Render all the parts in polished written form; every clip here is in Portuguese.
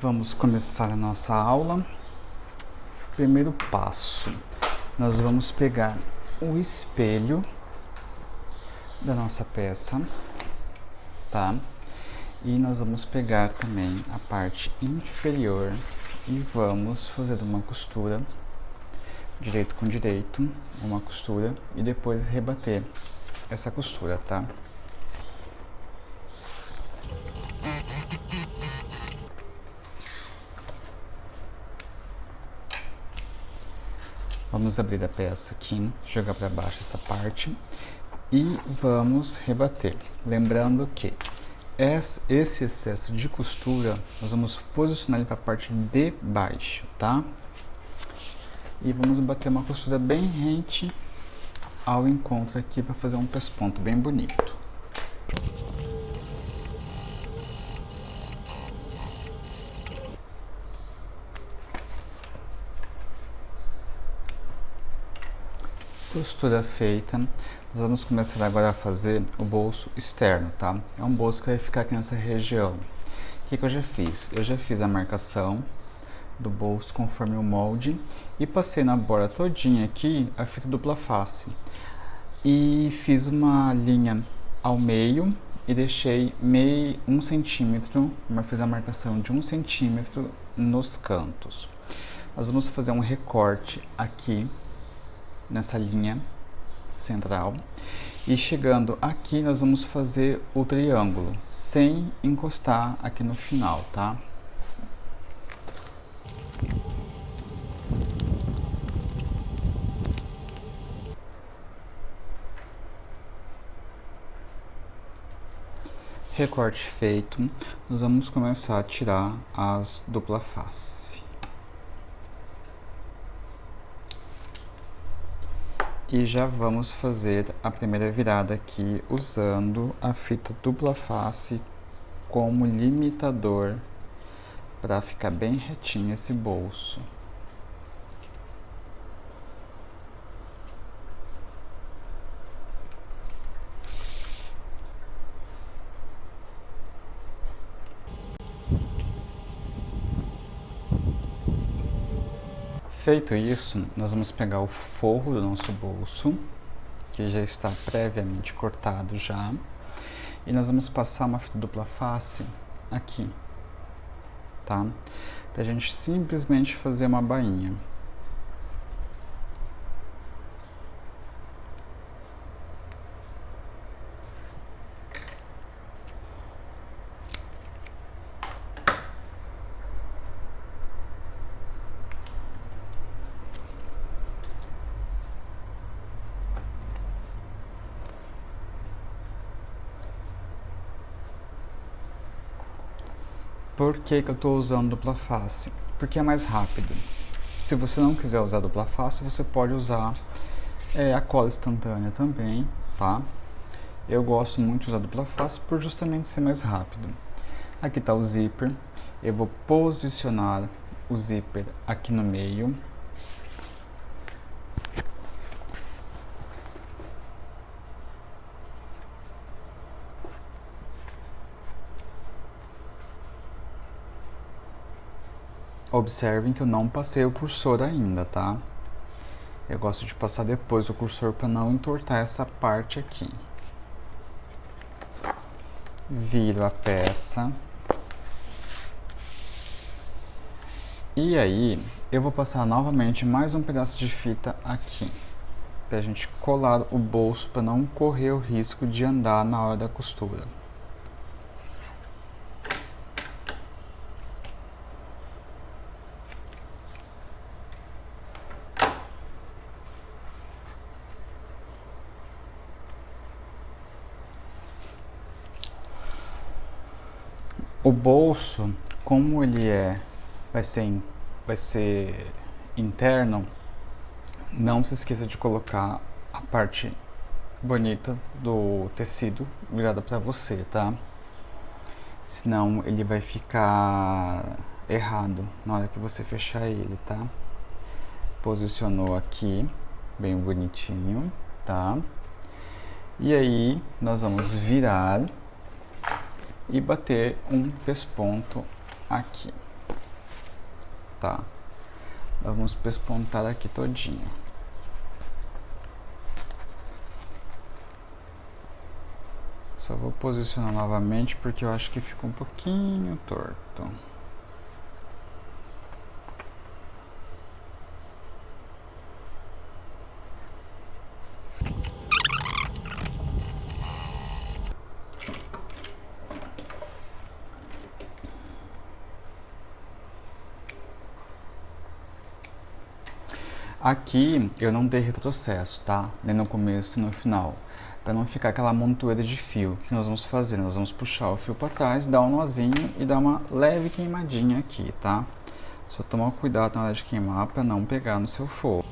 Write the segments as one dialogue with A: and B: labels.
A: Vamos começar a nossa aula. Primeiro passo, nós vamos pegar o espelho da nossa peça, tá? E nós vamos pegar também a parte inferior e vamos fazer uma costura, direito com direito, uma costura, e depois rebater essa costura, tá? Vamos abrir a peça aqui, jogar para baixo essa parte e vamos rebater. Lembrando que esse excesso de costura, nós vamos posicionar ele para a parte de baixo, tá? E vamos bater uma costura bem rente ao encontro aqui para fazer um pesponto bem bonito. Costura feita, nós vamos começar agora a fazer o bolso externo, tá? É um bolso que vai ficar aqui nessa região. O que eu já fiz? Eu já fiz a marcação do bolso conforme o molde e passei na borda todinha aqui a fita dupla face. E fiz uma linha ao meio e deixei 1 centímetro, mas fiz a marcação de 1 centímetro nos cantos. Nós vamos fazer um recorte aqui nessa linha central e chegando aqui nós vamos fazer o triângulo sem encostar aqui no final, tá? Recorte feito, nós vamos começar a tirar as dupla face. E já vamos fazer a primeira virada aqui usando a fita dupla face como limitador para ficar bem retinho esse bolso. Feito isso, nós vamos pegar o forro do nosso bolso, que já está previamente cortado já, e nós vamos passar uma fita dupla face aqui, tá? Pra gente simplesmente fazer uma bainha. Por que eu estou usando dupla face? Porque é mais rápido. Se você não quiser usar dupla face, você pode usar a cola instantânea também, tá? Eu gosto muito de usar dupla face por justamente ser mais rápido. Aqui está o zíper. Eu vou posicionar o zíper aqui no meio. Observem que eu não passei o cursor ainda, tá? Eu gosto de passar depois o cursor para não entortar essa parte aqui. Viro a peça. E aí, eu vou passar novamente mais um pedaço de fita aqui, pra gente colar o bolso para não correr o risco de andar na hora da costura. O bolso, como ele vai ser interno, não se esqueça de colocar a parte bonita do tecido virada para você, tá? Senão ele vai ficar errado na hora que você fechar ele, tá? Posicionou aqui, bem bonitinho, tá? E aí nós vamos virar e bater um pesponto aqui. tá? Nós vamos pespontar aqui todinho. Só vou posicionar novamente porque eu acho que ficou um pouquinho torto. Aqui eu não dei retrocesso, tá? Nem no começo nem no final. Para não ficar aquela montoeira de fio. O que nós vamos fazer? Nós vamos puxar o fio para trás, dar um nozinho e dar uma leve queimadinha aqui, tá? Só tomar cuidado na hora de queimar para não pegar no seu fogo.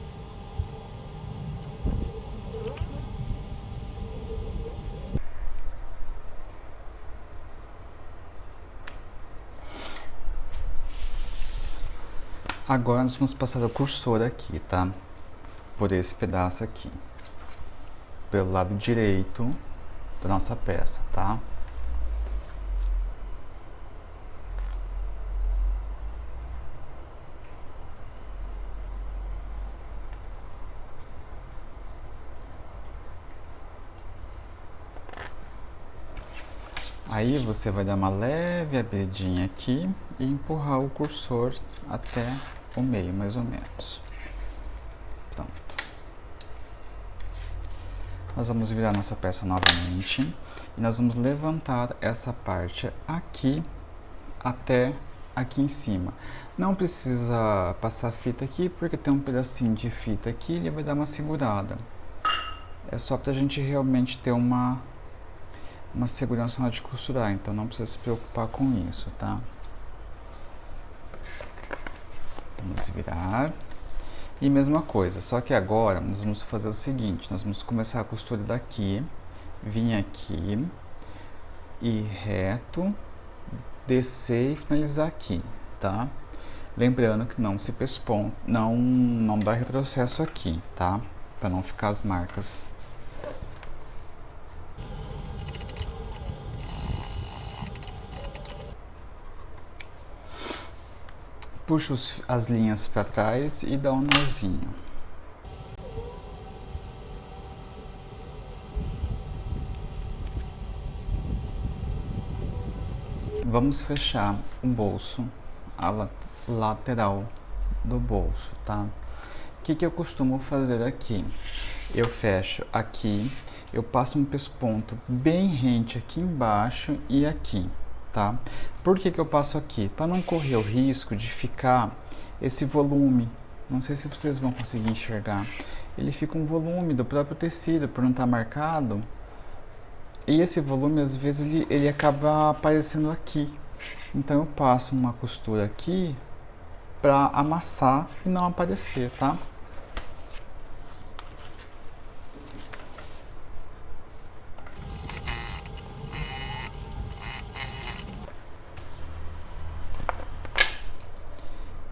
A: Agora nós vamos passar o cursor aqui, tá? Por esse pedaço aqui. Pelo lado direito da nossa peça, tá? Aí você vai dar uma leve abridinha aqui e empurrar o cursor até o meio, mais ou menos. Pronto. Nós vamos virar nossa peça novamente e nós vamos levantar essa parte aqui até aqui em cima. Não precisa passar fita aqui porque tem um pedacinho de fita aqui e ele vai dar uma segurada. É só pra gente realmente ter uma segurança na hora de costurar, então não precisa se preocupar com isso, tá? Vamos virar. E mesma coisa, só que agora nós vamos fazer o seguinte, nós vamos começar a costura daqui, vir aqui, ir reto, descer e finalizar aqui, tá? Lembrando que não se pesponta, não dá retrocesso aqui, tá? Para não ficar as marcas. Puxa as linhas para trás e dá um nozinho. Vamos fechar o bolso, a lateral do bolso, tá? O que eu costumo fazer aqui? Eu fecho aqui, eu passo um pesponto bem rente aqui embaixo e aqui. Tá? Por que eu passo aqui? Para não correr o risco de ficar esse volume. Não sei se vocês vão conseguir enxergar. Ele fica um volume do próprio tecido, por não estar marcado. E esse volume, às vezes, ele acaba aparecendo aqui. Então eu passo uma costura aqui para amassar e não aparecer, tá?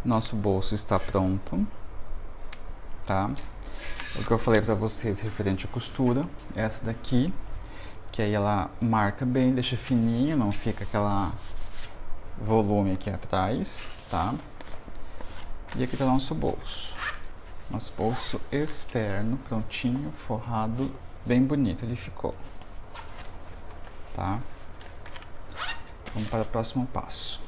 A: Nosso bolso está pronto, tá? O que eu falei para vocês referente à costura, essa daqui, que aí ela marca bem, deixa fininho, não fica aquela volume aqui atrás, tá? E aqui tá o nosso bolso externo, prontinho, forrado, bem bonito ele ficou, tá? Vamos para o próximo passo.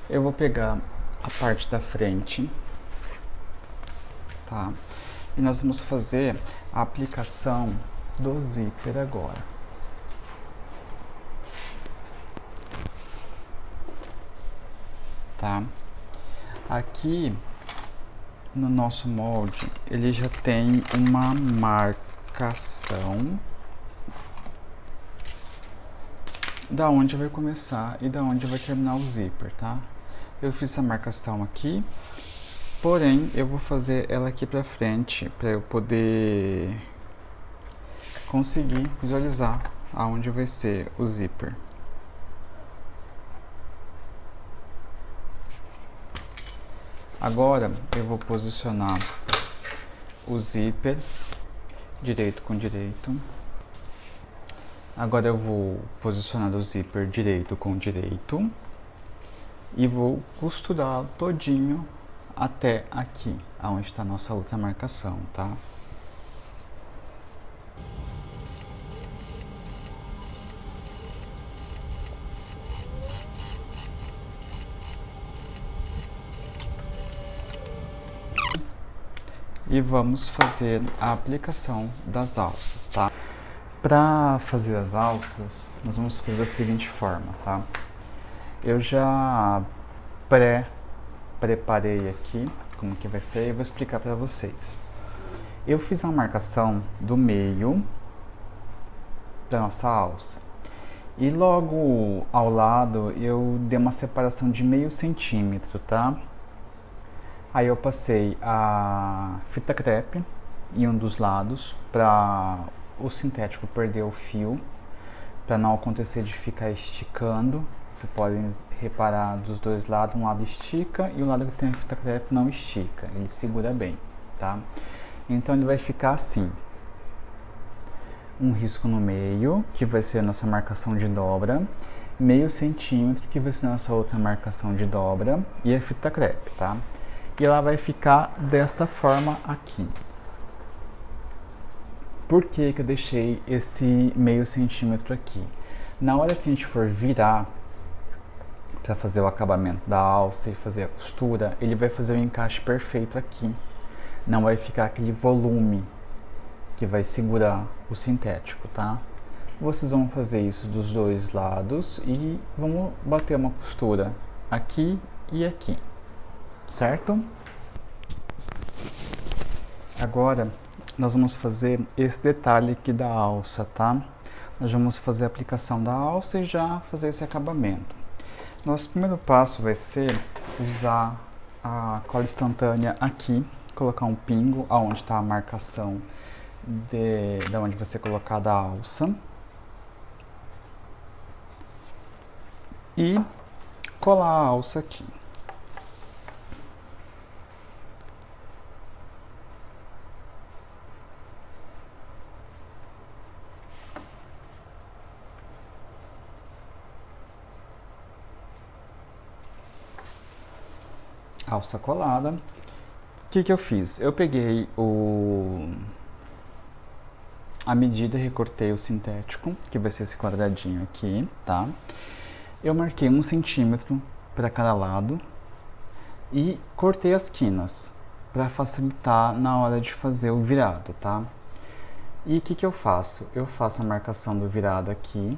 A: Eu vou pegar a parte da frente, tá? E nós vamos fazer a aplicação do zíper agora. Tá? Aqui no nosso molde, ele já tem uma marcação da onde vai começar e da onde vai terminar o zíper, tá? Eu fiz essa marcação aqui, porém eu vou fazer ela aqui pra frente para eu poder conseguir visualizar aonde vai ser o zíper. Agora eu vou posicionar o zíper direito com direito. Agora eu vou posicionar o zíper direito com direito. e vou costurar todinho até aqui, aonde está a nossa outra marcação, tá? E vamos fazer a aplicação das alças, tá? Para fazer as alças, nós vamos fazer da seguinte forma, tá? Eu já preparei aqui como que vai ser e vou explicar para vocês. Eu fiz uma marcação do meio da nossa alça e logo ao lado eu dei uma separação de meio centímetro, tá? Aí eu passei a fita crepe em um dos lados para o sintético perder o fio, para não acontecer de ficar esticando. Você pode reparar dos dois lados, um lado estica e o lado que tem a fita crepe não estica, ele segura bem, tá? Então ele vai ficar assim, um risco no meio, que vai ser a nossa marcação de dobra, meio centímetro, que vai ser a nossa outra marcação de dobra, e a fita crepe, tá? E ela vai ficar desta forma aqui. Por que que eu deixei esse meio centímetro aqui? Na hora que a gente for virar para fazer o acabamento da alça e fazer a costura, ele vai fazer o encaixe perfeito aqui. Não vai ficar aquele volume que vai segurar o sintético, tá? Vocês vão fazer isso dos dois lados e vamos bater uma costura aqui e aqui, certo? Agora nós vamos fazer esse detalhe aqui da alça, tá? Nós vamos fazer a aplicação da alça e já fazer esse acabamento. Nosso primeiro passo vai ser usar a cola instantânea aqui, colocar um pingo aonde está a marcação de onde você colocar da alça e colar a alça aqui. Alça colada. O que que eu fiz? Eu peguei a medida e recortei o sintético, que vai ser esse quadradinho aqui, tá? Eu marquei 1 centímetro para cada lado e cortei as quinas para facilitar na hora de fazer o virado, tá? E o que que eu faço? Eu faço a marcação do virado aqui,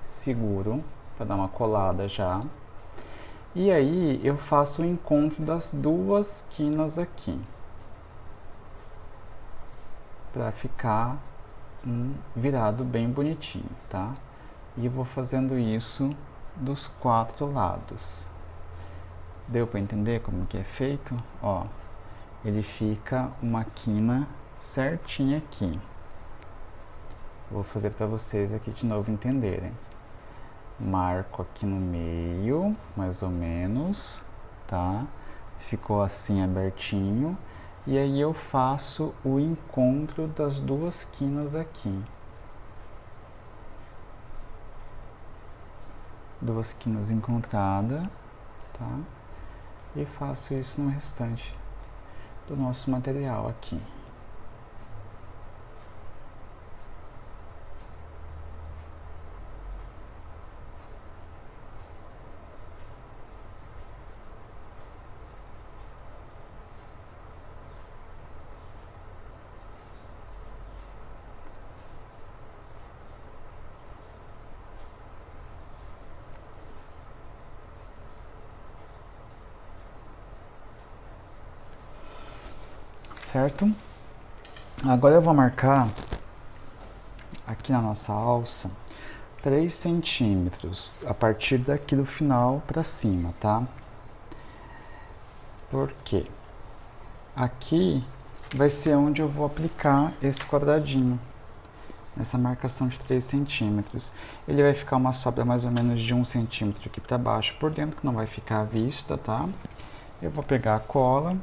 A: seguro para dar uma colada já. E aí eu faço o encontro das duas quinas aqui, para ficar um virado bem bonitinho, tá? E eu vou fazendo isso dos 4 lados. Deu para entender como que é feito? Ó, ele fica uma quina certinha aqui. Vou fazer para vocês aqui de novo entenderem. Marco aqui no meio, mais ou menos, tá? Ficou assim abertinho. E aí eu faço o encontro das duas quinas aqui. Duas quinas encontradas, tá? E faço isso no restante do nosso material aqui. Certo? Agora eu vou marcar aqui na nossa alça 3 centímetros a partir daqui do final para cima, tá? Por quê? Aqui vai ser onde eu vou aplicar esse quadradinho, essa marcação de 3 centímetros. Ele vai ficar uma sobra mais ou menos de 1 centímetro aqui para baixo por dentro, que não vai ficar à vista, tá? Eu vou pegar a cola.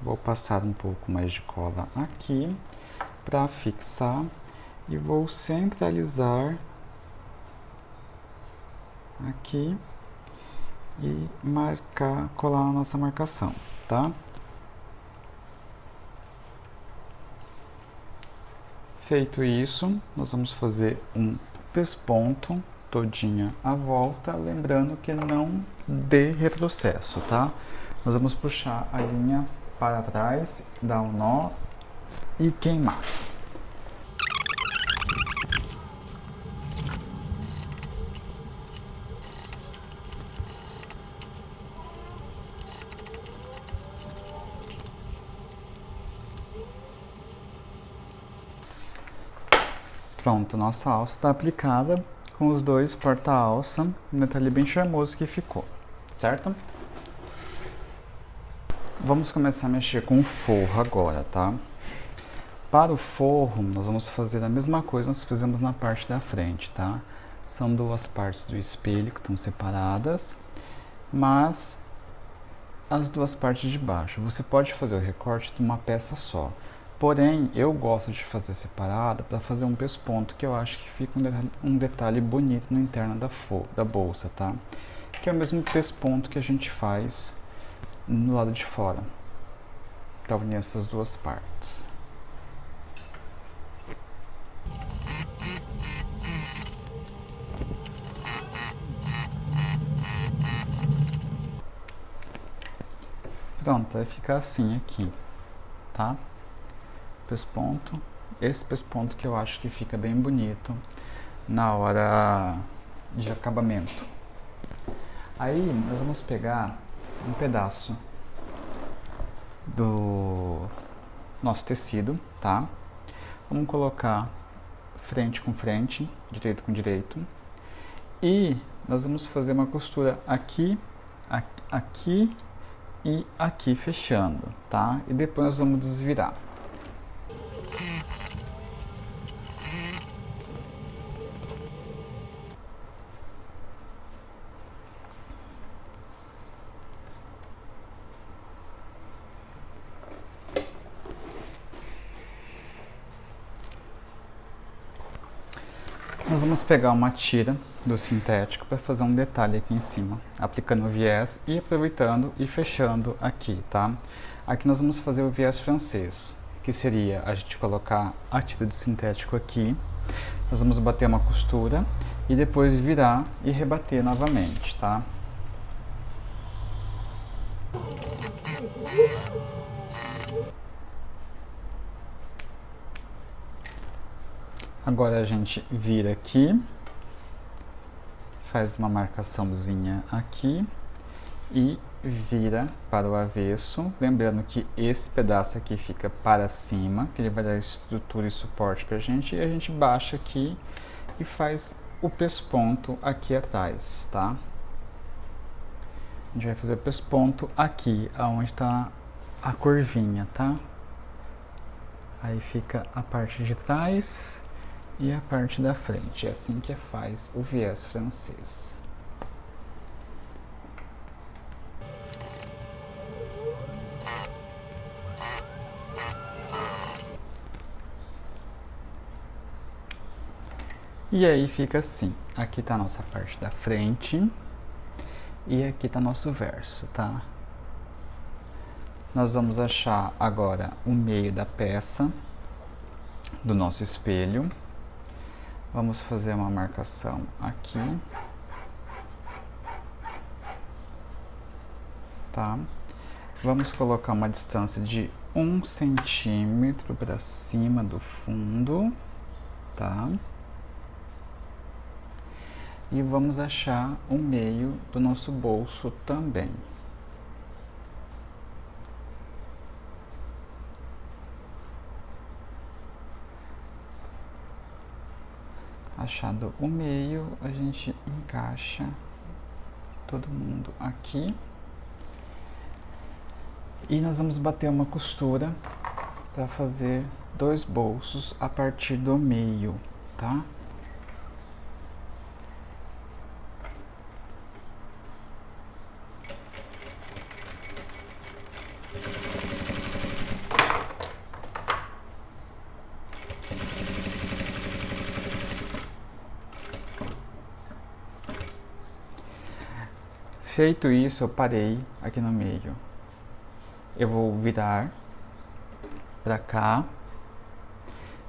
A: Vou passar um pouco mais de cola aqui para fixar e vou centralizar aqui e marcar, colar a nossa marcação, tá? Feito isso, nós vamos fazer um pesponto todinha à volta, lembrando que não dê retrocesso, tá? Nós vamos puxar a linha para trás, dar um nó e queimar. Pronto, nossa alça está aplicada com os dois porta-alça, um detalhe bem charmoso que ficou, certo? Vamos começar a mexer com o forro agora, tá? Para o forro, nós vamos fazer a mesma coisa que nós fizemos na parte da frente, tá? São duas partes do espelho que estão separadas, mas as duas partes de baixo. Você pode fazer o recorte de uma peça só. Porém, eu gosto de fazer separado para fazer um pesponto que eu acho que fica um detalhe bonito no interno da bolsa, tá? Que é o mesmo pesponto que a gente faz no lado de fora. Então, unir essas duas partes. Pronto, vai ficar assim aqui, tá? Pesponto. Esse pesponto que eu acho que fica bem bonito na hora de acabamento. Aí nós vamos pegar um pedaço do nosso tecido, tá? Vamos colocar frente com frente, direito com direito. E nós vamos fazer uma costura aqui, aqui e aqui fechando, tá? E depois nós vamos desvirar. Nós vamos pegar uma tira do sintético para fazer um detalhe aqui em cima, aplicando o viés e aproveitando e fechando aqui, tá? Aqui nós vamos fazer o viés francês, que seria a gente colocar a tira do sintético aqui, nós vamos bater uma costura e depois virar e rebater novamente, tá? Agora a gente vira aqui, faz uma marcaçãozinha aqui e vira para o avesso, lembrando que esse pedaço aqui fica para cima, que ele vai dar estrutura e suporte pra gente, e a gente baixa aqui e faz o pesponto aqui atrás, tá? A gente vai fazer o pesponto aqui, aonde tá a curvinha, tá? Aí fica a parte de trás e a parte da frente. É assim que faz o viés francês. E aí fica assim. Aqui tá a nossa parte da frente e aqui tá nosso verso, tá? Nós vamos achar agora o meio da peça do nosso espelho. Vamos fazer uma marcação aqui, tá? Vamos colocar uma distância de 1 centímetro para cima do fundo, tá? E vamos achar o meio do nosso bolso também. Achado o meio, a gente encaixa todo mundo aqui. E nós vamos bater uma costura para fazer 2 bolsos a partir do meio, tá? Feito isso, eu parei aqui no meio. Eu vou virar para cá,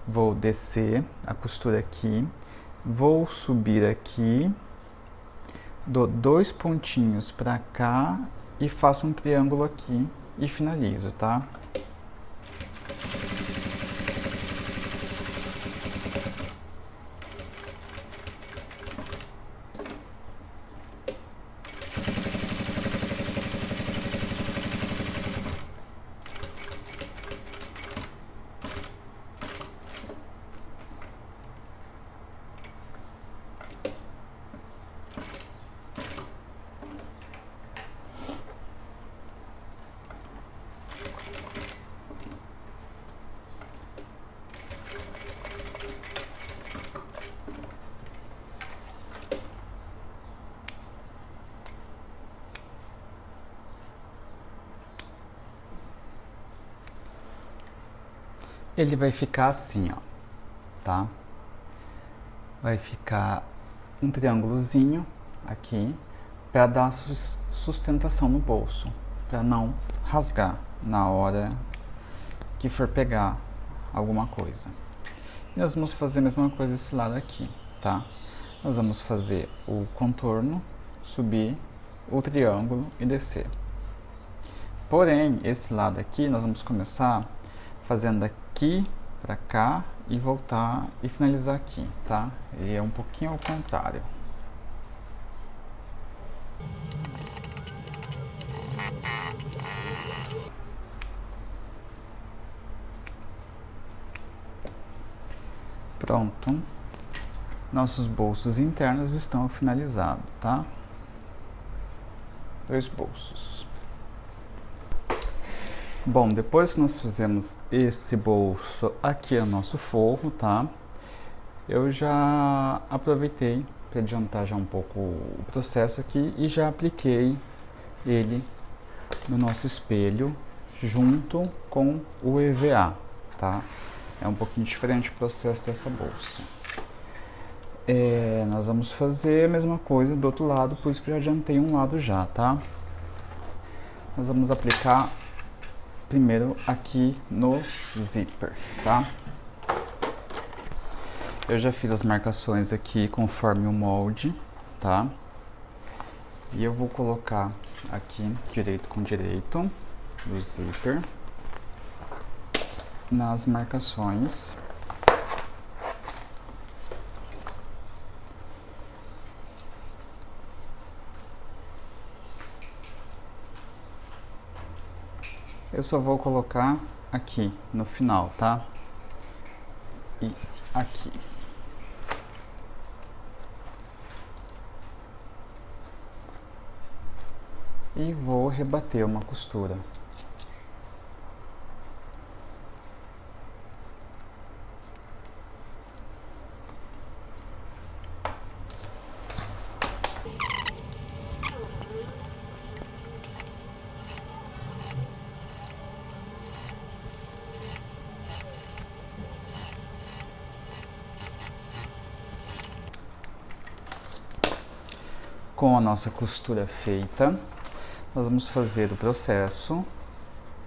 A: vou descer a costura aqui, vou subir aqui, dou 2 pontinhos para cá e faço um triângulo aqui e finalizo, tá? Ele vai ficar assim, ó, tá? Vai ficar um triângulozinho aqui para dar sustentação no bolso, para não rasgar na hora que for pegar alguma coisa. E nós vamos fazer a mesma coisa desse lado aqui, tá? Nós vamos fazer o contorno, subir o triângulo e descer. Porém, esse lado aqui nós vamos começar fazendo aqui para cá e voltar e finalizar aqui, tá? E é um pouquinho ao contrário. Pronto. Nossos bolsos internos estão finalizados, tá? 2 bolsos. Bom, depois que nós fizemos esse bolso aqui, é o nosso forro, tá? Eu já aproveitei para adiantar já um pouco o processo aqui e já apliquei ele no nosso espelho junto com o EVA, tá? É um pouquinho diferente o processo dessa bolsa. Nós vamos fazer a mesma coisa do outro lado, por isso que eu já adiantei um lado já, tá? Nós vamos aplicar primeiro aqui no zíper, tá? Eu já fiz as marcações aqui conforme o molde, tá? E eu vou colocar aqui direito com direito do zíper nas marcações. Eu só vou colocar aqui no final, tá? E aqui. E vou rebater uma costura. Com a nossa costura feita, nós vamos fazer o processo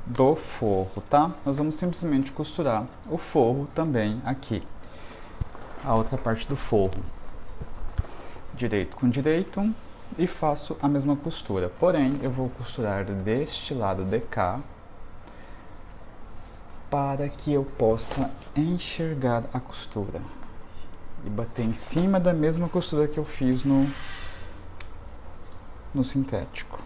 A: do forro, tá? Nós vamos simplesmente costurar o forro também aqui, a outra parte do forro, direito com direito, e faço a mesma costura, porém eu vou costurar deste lado de cá, para que eu possa enxergar a costura e bater em cima da mesma costura que eu fiz no sintético.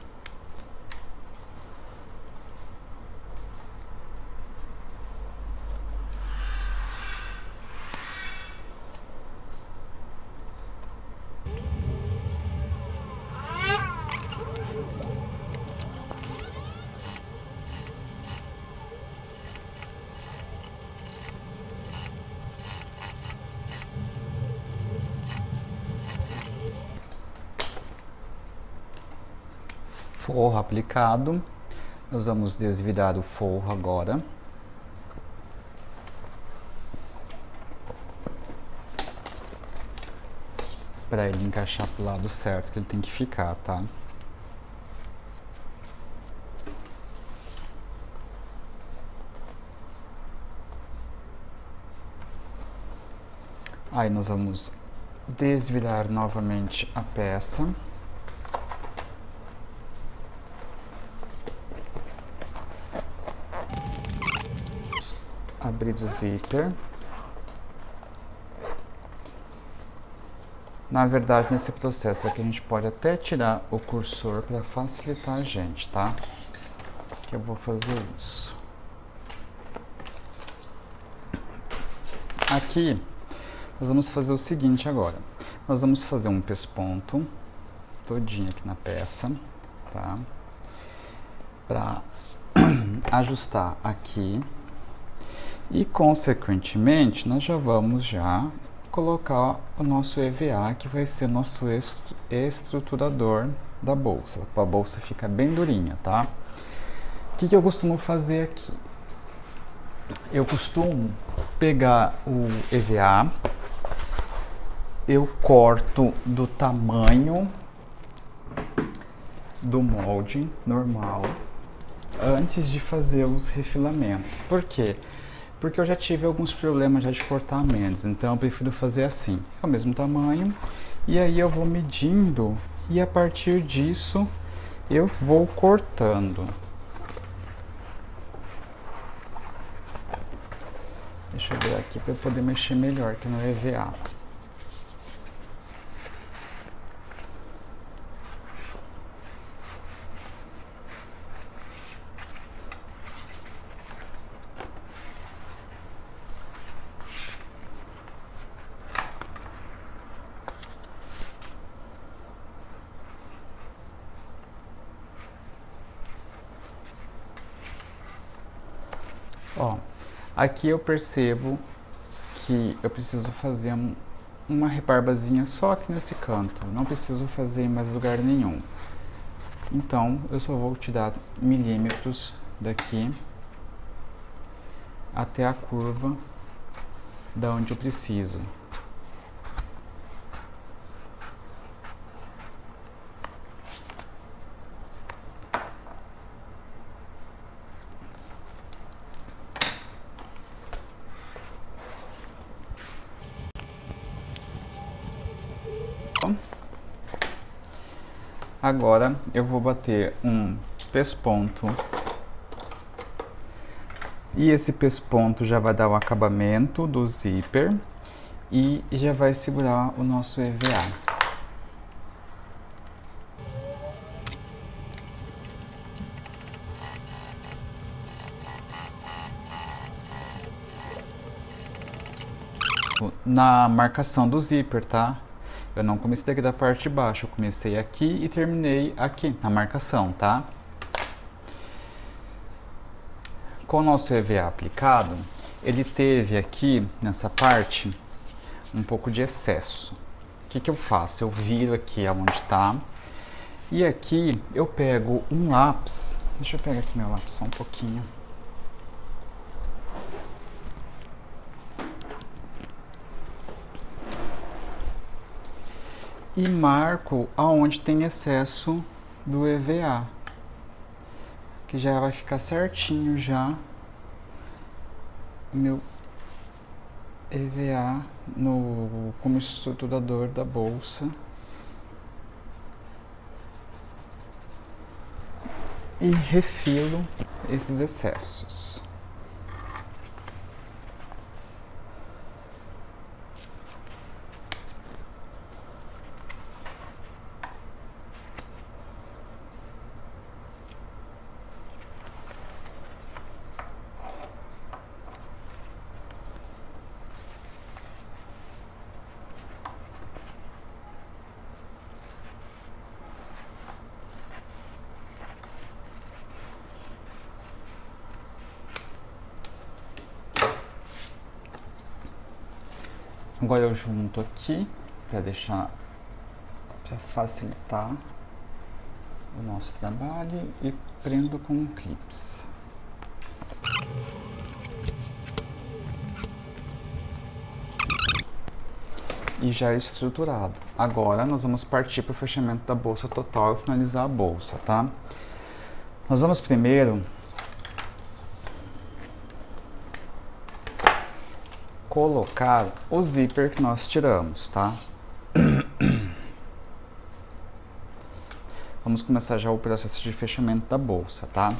A: Forro aplicado, nós vamos desvirar o forro agora. Para ele encaixar pro lado certo que ele tem que ficar, tá? Aí nós vamos desvirar novamente a peça. Abrir o zíper. Na verdade, nesse processo aqui a gente pode até tirar o cursor para facilitar a gente, tá? Que eu vou fazer isso. Aqui, nós vamos fazer o seguinte agora. Nós vamos fazer um pesponto todinho aqui na peça, tá? Para ajustar aqui. E, consequentemente, nós já vamos colocar o nosso EVA, que vai ser o nosso estruturador da bolsa, para a bolsa ficar bem durinha, tá? O que eu costumo fazer aqui? Eu costumo pegar o EVA, eu corto do tamanho do molde normal antes de fazer os refilamentos. Por quê? Porque eu já tive alguns problemas já de cortar menos, então eu prefiro fazer assim, é o mesmo tamanho, e aí eu vou medindo e a partir disso eu vou cortando. Deixa eu ver aqui para eu poder mexer melhor aqui no EVA. Ó, aqui eu percebo que eu preciso fazer uma rebarbazinha só aqui nesse canto, não preciso fazer em mais lugar nenhum. Então, eu só vou tirar milímetros daqui até a curva da onde eu preciso. Agora eu vou bater um pesponto e esse pesponto já vai dar o acabamento do zíper e já vai segurar o nosso EVA. Na marcação do zíper, tá? Eu não comecei daqui da parte de baixo, eu comecei aqui e terminei aqui na marcação, tá? Com o nosso EVA aplicado, ele teve aqui nessa parte um pouco de excesso. O que eu faço? Eu viro aqui aonde tá e aqui eu pego um lápis. Deixa eu pegar aqui meu lápis só um pouquinho. E marco aonde tem excesso do EVA, que já vai ficar certinho já meu EVA como estruturador da bolsa. E refilo esses excessos. Agora eu junto aqui para facilitar o nosso trabalho e prendo com clips. E já estruturado. Agora nós vamos partir para o fechamento da bolsa total e finalizar a bolsa, tá? Nós vamos primeiro colocar o zíper que nós tiramos, tá? Vamos começar já o processo de fechamento da bolsa, tá?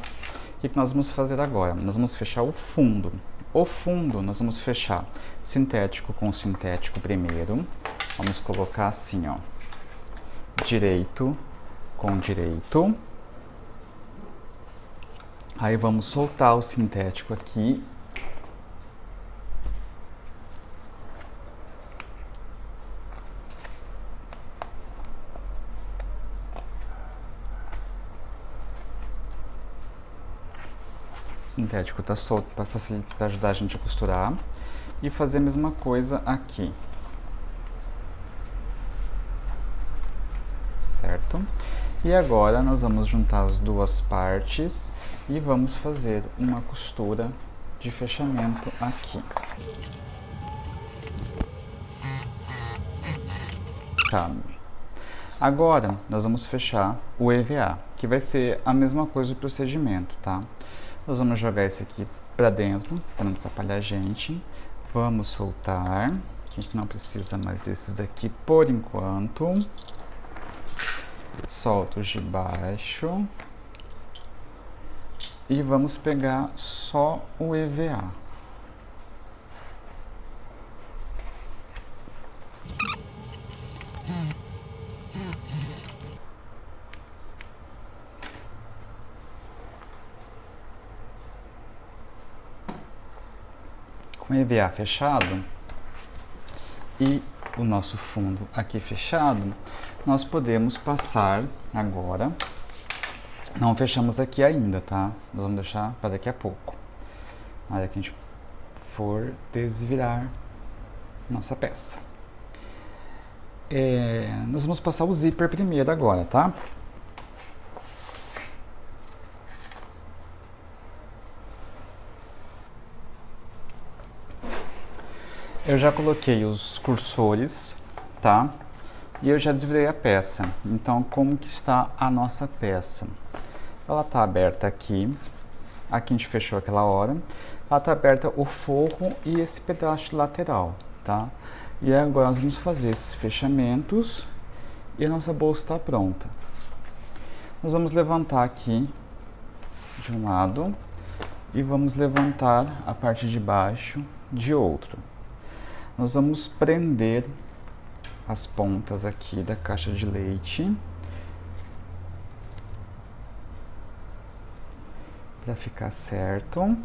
A: O que nós vamos fazer agora? Nós vamos fechar o fundo. O fundo nós vamos fechar sintético com sintético primeiro. Vamos colocar assim, ó. Direito com direito. Aí vamos soltar o sintético aqui. O sintético está solto para ajudar a gente a costurar. E fazer a mesma coisa aqui. Certo? E agora nós vamos juntar as duas partes e vamos fazer uma costura de fechamento aqui. Agora nós vamos fechar o EVA, que vai ser a mesma coisa do procedimento, tá? Nós vamos jogar esse aqui para dentro, para não atrapalhar a gente. Vamos soltar. A gente não precisa mais desses daqui por enquanto. Solta os de baixo. E vamos pegar só o EVA. Com o EVA fechado e o nosso fundo aqui fechado, nós podemos passar agora. Não fechamos aqui ainda, tá? Nós vamos deixar para daqui a pouco. Na hora que a gente for desvirar nossa peça. Nós vamos passar o zíper primeiro agora, tá? Eu já coloquei os cursores, tá? E eu já desvirei a peça. Então, como que está a nossa peça? Ela está aberta aqui. Aqui a gente fechou aquela hora. Ela está aberta o forro e esse pedaço lateral, tá? E agora nós vamos fazer esses fechamentos e a nossa bolsa está pronta. Nós vamos levantar aqui de um lado e vamos levantar a parte de baixo de outro. Nós vamos prender as pontas aqui da caixa de leite para ficar certo.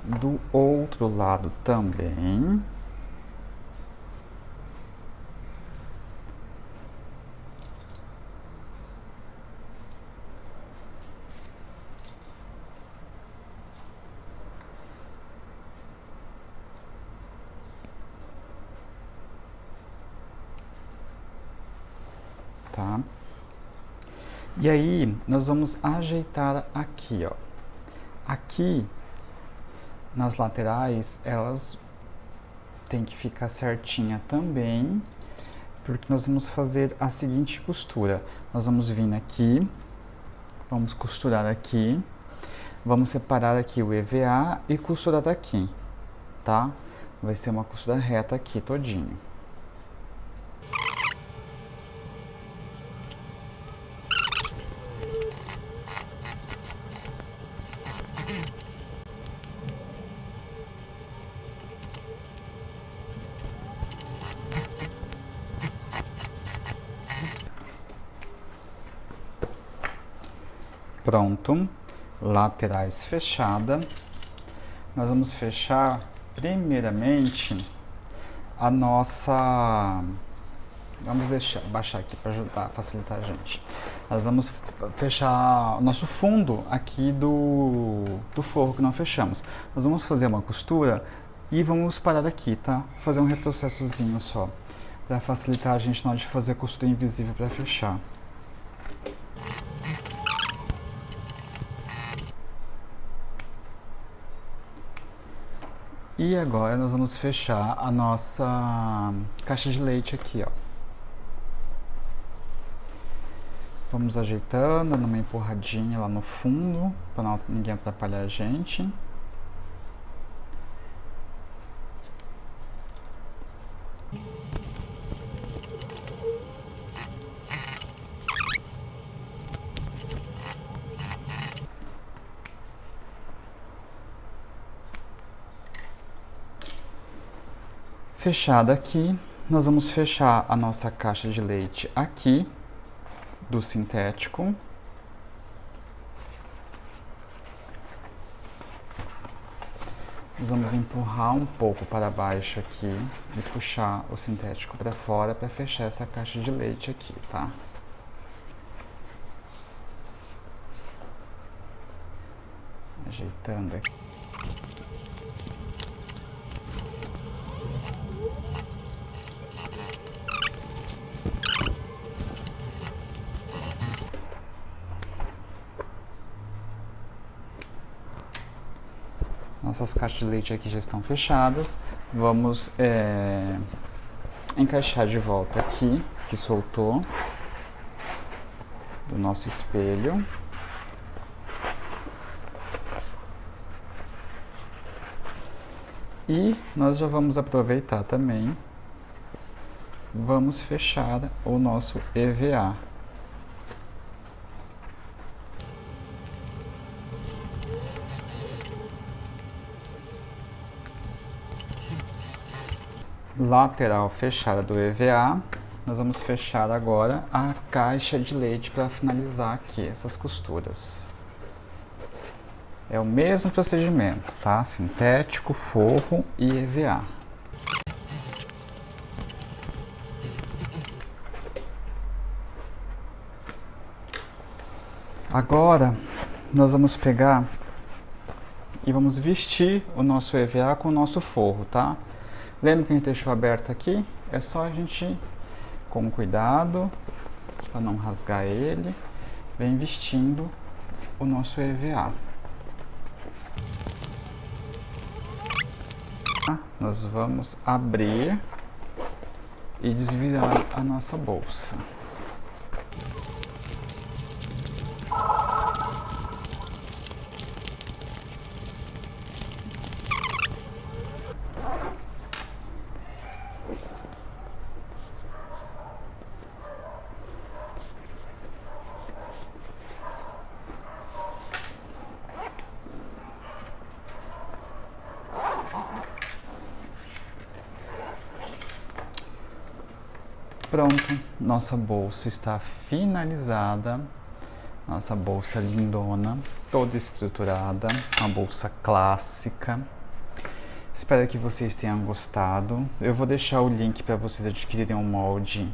A: Do outro lado também. Tá? E aí, nós vamos ajeitar aqui, ó. Aqui, nas laterais, elas têm que ficar certinha também, porque nós vamos fazer a seguinte costura. Nós vamos vir aqui, vamos costurar aqui, vamos separar aqui o EVA e costurar aqui, tá? Vai ser uma costura reta aqui todinho. Pronto, laterais fechada. Nós vamos fechar primeiramente a nossa... Vamos baixar aqui para ajudar, facilitar a gente. Nós vamos fechar o nosso fundo aqui do forro que não fechamos. Nós vamos fazer uma costura e vamos parar aqui, tá? Fazer um retrocessozinho só, para facilitar a gente na hora de fazer a costura invisível para fechar. E agora nós vamos fechar a nossa caixa de leite aqui, ó. Vamos ajeitando, dando uma empurradinha lá no fundo, para ninguém atrapalhar a gente. Fechada aqui, nós vamos fechar a nossa caixa de leite aqui do sintético. Nós vamos empurrar um pouco para baixo aqui e puxar o sintético para fora para fechar essa caixa de leite aqui, tá? Ajeitando aqui. Nossas caixas de leite aqui já estão fechadas. Vamos encaixar de volta aqui, que soltou do nosso espelho. E nós já vamos aproveitar também, vamos fechar o nosso EVA. Lateral fechada do EVA, nós vamos fechar agora a caixa de leite para finalizar aqui essas costuras. É o mesmo procedimento, tá? Sintético, forro e EVA. Agora, nós vamos pegar e vamos vestir o nosso EVA com o nosso forro, tá? Lembra que a gente deixou aberto aqui? É só a gente, com cuidado, para não rasgar ele, vem vestindo o nosso EVA. Nós vamos abrir e desvirar a nossa bolsa. Pronto, nossa bolsa está finalizada, nossa bolsa lindona, toda estruturada, uma bolsa clássica. Espero que vocês tenham gostado. Eu vou deixar o link para vocês adquirirem um molde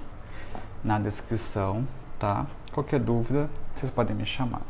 A: na descrição, tá? Qualquer dúvida, vocês podem me chamar.